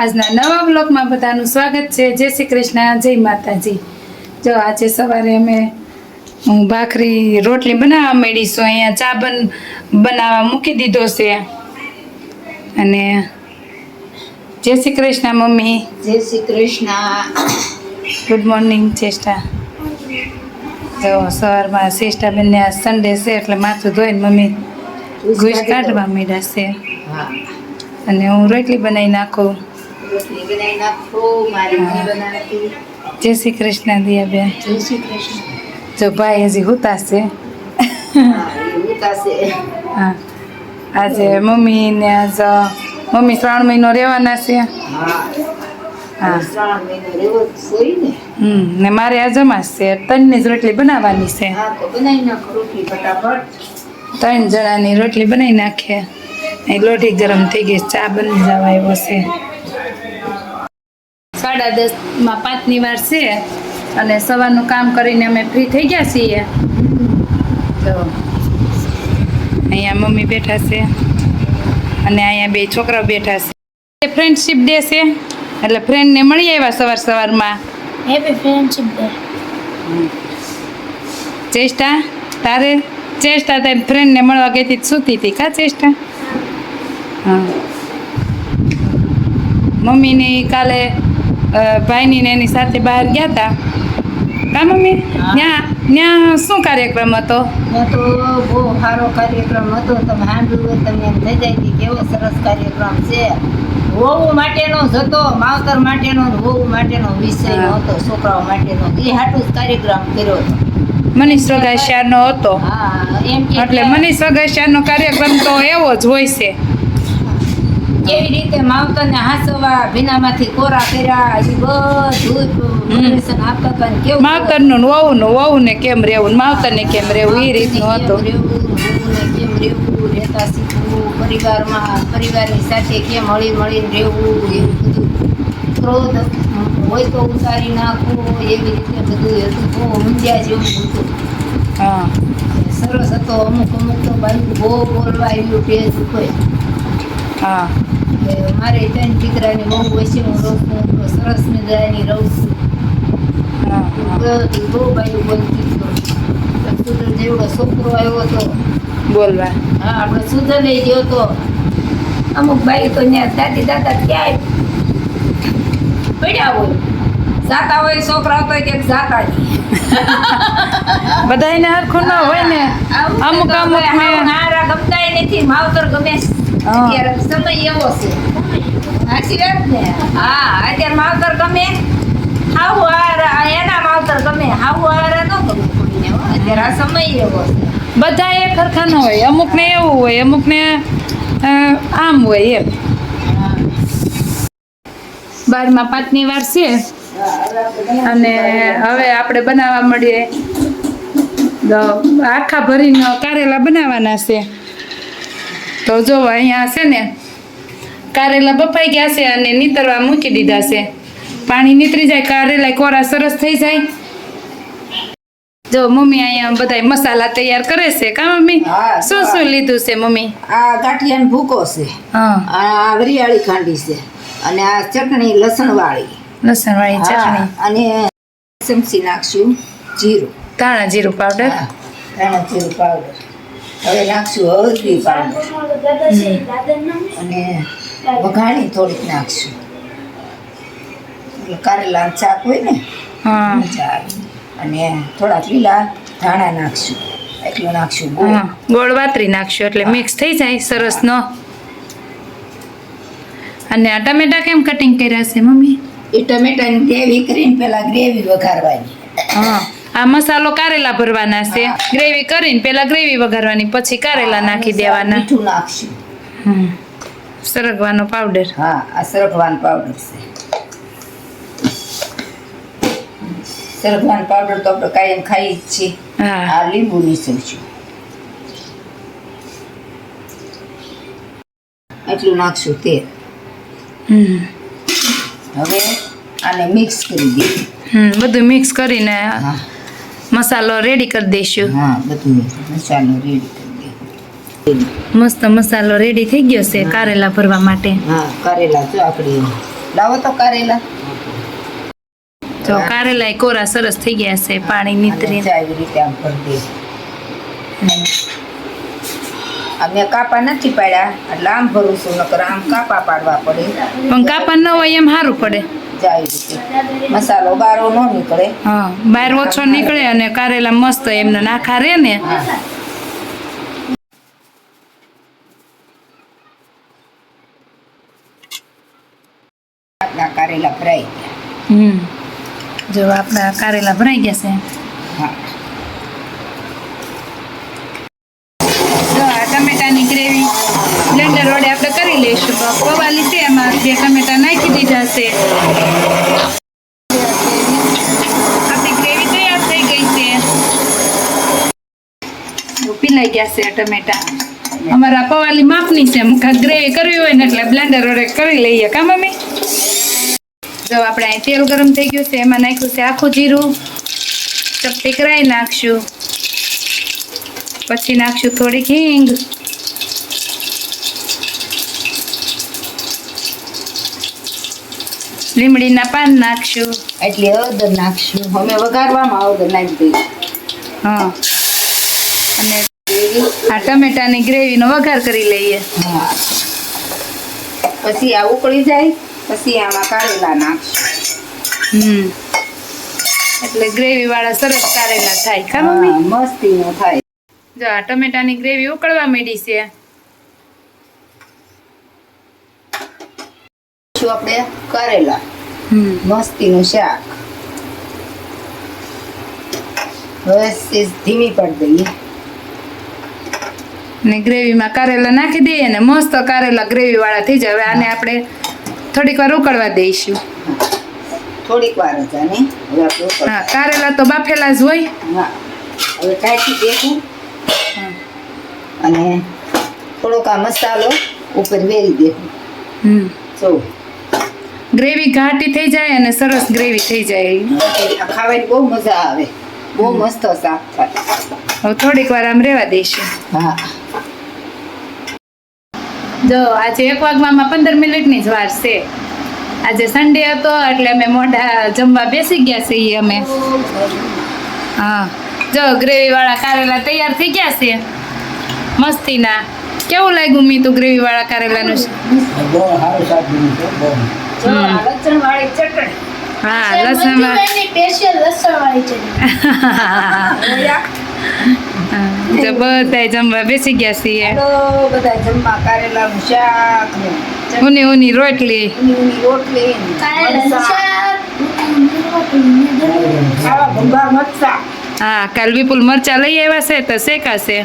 આજના નવા બ્લોગમાં બધાનું સ્વાગત છે। જય શ્રી કૃષ્ણ, જય માતાજી। જો આજે સવારે અમે હું ભાખરી રોટલી બનાવવા માંડીશું। અહીંયા ચા બનાવવા મૂકી દીધો છે। અને જય શ્રી કૃષ્ણ મમ્મી। જય શ્રી કૃષ્ણ। Good morning Cheshta. જો સવારમાં ચેષ્ટાબેનને આ સન્ડે છે એટલે માથું ધોઈને મમ્મી ઘૂસ કાઢવા માંડ્યા છે। હા, અને હું રોટલી બનાવી નાખું। રોટલી બનાવી નાખો, મારી મમ્મી બનાવતી। જય શ્રી કૃષ્ણ દિયાબેન। જય શ્રી કૃષ્ણ। જો ભાઈ હજી હુતાશે। હા, એ ઉતાસે। હા, આજે મમ્મીને મમ્મી 3 મહિનો રહેવાના છે। હા, હા 3 મહિનો રહેવો જ સોઈ ને। ને મારે આ જમાસ છે, 3ની જ રોટલી બનાવવાની છે। હા, તો બનાવી નાખો રોટલી ફટાફટ। 3 જણાની રોટલી બનાવી નાખીએ। એ લોઢી ગરમ થઈ ગઈ, ચા બની જવા આવ્યો છે। 10:30 5ની વાર છે અને સવારનું કામ કરીને અમે ફ્રી થઈ ગયા છીએ। તો અહીંયા મમ્મી બેઠા છે અને અહીંયા 2 છોકરાઓ બેઠા છે। ફ્રેન્ડશિપ ડે છે એટલે ફ્રેન્ડને મળી આવ્યા સવારમાં। Happy friendship day. ચેષ્ટા તારી ફ્રેન્ડને મળવા ગઈ હતી, સૂતી હતી કા ચેષ્ટા? હા, મમ્મીની કાલે ભાઈની ને એની સાથે બહાર ગયા હતા કા મમ્મી? ત્યાં શું કાર્યક્રમ હતો? ત્યાં તો બહુ સારો કાર્યક્રમ હતો। તમે સાંભળ્યું હોય તમને એમ થઈ જાય કે કેવો સરસ કાર્યક્રમ છે। વહુ માટેનો જ હતો, માવતર માટેનો ને વહુ માટેનો વિષય હતો, છોકરાઓ માટેનો। એ હાટું જ કાર્યક્રમ કર્યો હતો। મનીષ વગાસિયાનો હતો। હા, એમ કે એટલે મનીષ વગાસિયાનો કાર્યક્રમ તો એવો જ હોય છે। કેવી રીતે માવતરને હાંસવા, ભીનામાંથી કોરા કર્યા, એ બધું મોટિવેશન આપતા હતા ને કેવું માવતરનું વહુને કેમ રહેવું, માવતરને કેમ રહેવું, એ રીતનું હતું। કેમ રહેવું, રહેતા શીખવું, પરિવારની સાથે કેમ હળી મળીને રહેવું, એવું બધું। ક્રોધ હોય તો ઉતારી નાખવું, એવી રીતે બધું હતું। બહુ ઊંઝા જેવું હતું। હા, સરસ હતો। અમુક તો બાજુ બહુ બોલવા આવ્યું પેજ ઉપર। હા, મારે 3 દીકરાની બહુ હોય છે, હું રહું છું સરસ મજાની રહું છું। હા, બહુ બાયું બોલતી હતો। સુધર જેવડો છોકરો આવ્યો હતો બોલવા। હા, આપણે સુધર લઈ ગયો હતો। અમુક બાઈ તો ત્યાં દાદી દાદા ક્યાંય પડ્યા હોય, જાતા હોય છોકરા તો કે જાતા બધાયને હરખું ન હોય ને, અમુક હારા ગમતાય નથી, માવતર ગમે। અત્યારે સમય એવો છે, સાચી વાત ને? હા, અત્યારે માવતર ગમે, હાવ એના માવતર ગમે, હાવ હારા ન ગમે કોઈને। અત્યારે આ સમય એવો છે। બધા એક હરખા ન હોય, અમુકને એવું હોય, અમુકને આમ હોય એમ। 12માં 5ની વાર છે અને હવે આપણે બનાવવા મળીએ આખા ભરીને કારેલા બનાવવાના છે। તો જો અહીંયા છે ને કારેલા બફાઈ ગયા છે અને નીતરવા મૂકી દીધા છે। પાણી નીતરી જાય, કારેલા કોરા સરસ થઈ જાય। જો મમ્મી અહીંયા બધા મસાલા તૈયાર કરે છે કા મમ્મી? હા, શું લીધું છે મમ્મી? આ ગાંઠિયાનો ભૂકો છે, હા, આ વરિયાળી ખાંડી છે, અને આ ચટણી લસણવાળી ચટણી અને ચમચી નાખશું જીરું, ધાણા જીરું પાવડર। ધાણા જીરું પાવડર। હવે નાખશું હળદી પાવડર અને વઘાણી થોડીક નાખશું, એટલે કારેલા શાક હોય ને હા, મજા આવે। અને થોડાક લીલા ધાણા નાખશું, એટલું નાખશું ગોળ વાતરી નાખશું એટલે મિક્સ થઈ જાય સરસ નો। અને આ ટમેટા કેમ કટિંગ કર્યા છે મમ્મી? એ ટમેટાની ગ્રેવી કરીને પેલા ગ્રેવી વઘારવાની। હા, આ મસાલો કારેલા ભરવાના છે, ગ્રેવી કરીને પેલા ગ્રેવી વઘારવાની, પછી કારેલા નાખી દેવાના। મીઠું નાખશું, સરગવાનો પાવડર। હા, આ સરગવાનો પાવડર છે। સરગવાનો પાવડર તો આપણે કાયમ ખાઈ જ છીએ। હા, આ લીંબુ નીચોડશું, એટલું નાખશું તેલ। હવે આને મિક્સ કરી દઈએ। બધું મિક્સ કરીને હા, મસાલો રેડી કરી દઈશું। હા, બધું મસાલો રેડી કરી દઈએ। મસ્ત મસાલો રેડી થઈ ગયો છે કારેલા ભરવા માટે। હા, કારેલા જો આપણે લાવો તો કારેલા જો કારેલા કોરા સરસ થઈ ગયા છે પાણી નીતરી. અને આવી રીતે આમ ભરી દે. અમે કાપા નથી પાડ્યા એટલે આમ ભરું છું, નકર આમ કાપા પાડવા પડે. પણ કાપા ન હોય એમ સારું પડે. જાય રીતે મસાલો બારો ન નીકળે. હા, બહાર ઓછો નીકળે અને કારેલા મસ્ત એમને નાખા રે ને. હા. આપણા કારેલા ફ્રાય. જો આપણા કારેલા ભરાઈ ગયા છે. હા. જો આ ટમેટાની ગ્રેવી બ્લેન્ડર વડે આપણે કરી લઈશું. તો પવાલી છે એમાં 2 ટમેટા નાખી દીધા છે. આપણી ગ્રેવી તૈયાર થઈ ગઈ છે. પીલાઈ ગયા છે ટમેટા. અમારા પવાલી માપની છે. ગ્રેવી કરવી હોય ને એટલે બ્લેન્ડર વડે કરી લઈએ. કા મમ્મી? જો આપણે અહીં તેલ ગરમ થઈ ગયું છે, એમાં નાખ્યું છે આખું જીરું, ચપટી કરાઈ નાખશું, પછી નાખશું થોડીક હિંગ, લીમડીના પાન નાખશું. એટલે હળદર નાખશું. અમે વઘારવામાં હળદર નાખી દઈએ. હા, અને આ ટમેટાની ગ્રેવીનો વઘાર કરી લઈએ. હા. પછી આ ઉકળી જાય પછી આમાં કારેલા નાખશું. એટલે ગ્રેવી વાળા સરસ કારેલા થાય. કા મમ્મી? હા, મસ્તીનું થાય. જો આ ટમેટાની ગ્રેવી ઉકળવા માંડી છે. શું આપણે કારેલા મસ્તીનું શાક. હવે સેજ ધીમી કરી દઈએ. ને ગ્રેવીમાં કારેલા નાખી દઈએ ને મસ્ત કારેલા ગ્રેવી વાળા થઈ જાય. હવે આને આપણે થોડીક વાર ઉકળવા દઈશું. થોડીક વાર જ આને હવે આપણે ઉકળવા. હા, કારેલા તો બાફેલા જ હોય. હા, હવે ઢાંકી દેવું અને થોડોક આ મસાલો ઉપર વેરી દેવું. જો ગ્રેવી ઘાટી થઈ જાય અને સરસ ગ્રેવી થઈ જાય. આ ખાવાની બહુ મજા આવે. બહુ મસ્ત શાક થાય. હવે થોડીક વાર આમ રહેવા દઈશું. હા. જો આજે 1 વાગવામાં 15 મિનિટની જ વાર છે. આજે સન્ડે હતો એટલે અમે મોઢા જમવા બેસી ગયા છીએ અમે. હા, જો ગ્રેવી વાળા કારેલા તૈયાર થઈ ગયા છે મસ્તીના. કેવું લાગ્યું મીતું ગ્રેવી વાળા કારેલાનું? જો આ લસણવાળી ચટણી. હા, લસણ સ્પેશિયલ લસણવાળી ચટણી. જો બધા જમવા બેસી ગયા છીએ. તો બધા જમવા કારેલાનું શાક ને ઊની ઊની રોટલી. ઊની રોટલી ને કારેલાનું મરચાં. શાક, ખાવા ભંગા મરચાં. હા, કાલ વિપુલ મરચા લઈ આવ્યા છે તો શેકાશે.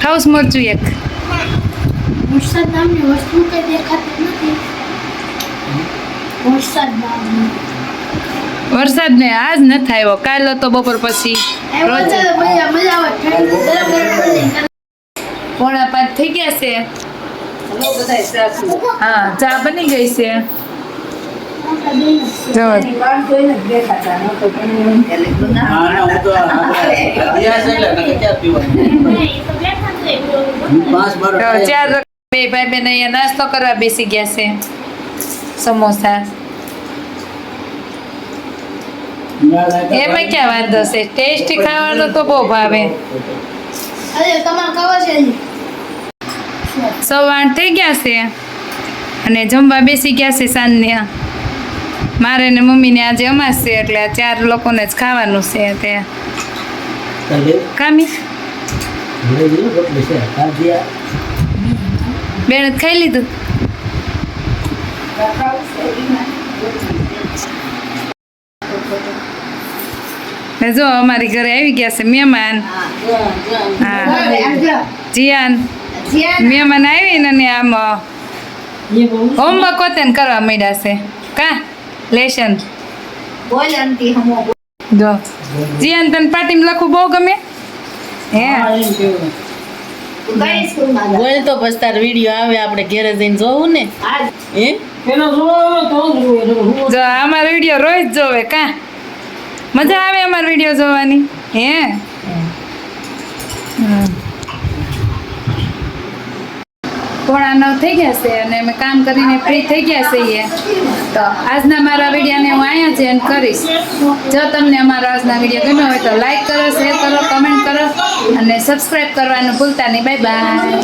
ખાઉસ મરચું એક. વરસાદ નામની વસ્તુ કઈ દેખાતી નથી. વરસાદ નામની. વરસાદ ને આજ નથી આવ્યો. કાલ હતો બપોર પછી. આવ્યો છે તો મજા આવે. ઠંડુ ગરમ ગરમ બની. 4:45 થઈ ગયા છે. હલો બધાય સાસુ. હા, ચા બની ગઈ છે. જો એની વાટ જોઈને જ બેઠા હતા. ન તો ઘણી એટલે તો 4 બે ભાઈ બેન અહીંયા નાસ્તો કરવા બેસી ગયા છે. સમોસા એમાં ક્યાં વાંધો છે? ટેસ્ટી ખાવાનું તો બહુ ભાવે. અરે તમારે ખાવા છે હજી? 8:15 થઈ ગયા છે અને જમવા બેસી ગયા છે સાંજના. મારે ને મમ્મીને આજે અમાસ છે એટલે આ 4 લોકોને જ ખાવાનું છે. તે કામી બેન જ ખાઈ લીધું. ને જો અમારી ઘરે આવી ગયા છે મહેમાન. હા, જીયાન મહેમાન આવીને ને આમ હોમવર્ક વતન કરવા માંડ્યા છે. કા લેશન બોલ આંટી હમો જો જીયાન તને પાટીમાં લખવું બહુ ગમે હે? કઈ સ્કૂલમાં હતા? બોલ તો પછી તાર વિડીયો આવે આપણે ઘેરે જઈને જોવું ને. આજ હે જો અમારો વિડીયો રોજ જોવે. કા મજા આવે અમારો વિડીયો જોવાની હે? 9:15 થઈ ગયા છે અને અમે કામ કરીને ફ્રી થઈ ગયા છીએ. તો આજના મારા વિડીયોને હું અહીંયા જ એન્ડ કરીશ. જો તમને અમારો આજના વિડીયો ગમ્યો હોય તો લાઈક કરો, શેર કરો, કમેન્ટ કરો અને સબસ્ક્રાઈબ કરવાનું ભૂલતા નહીં. Bye bye.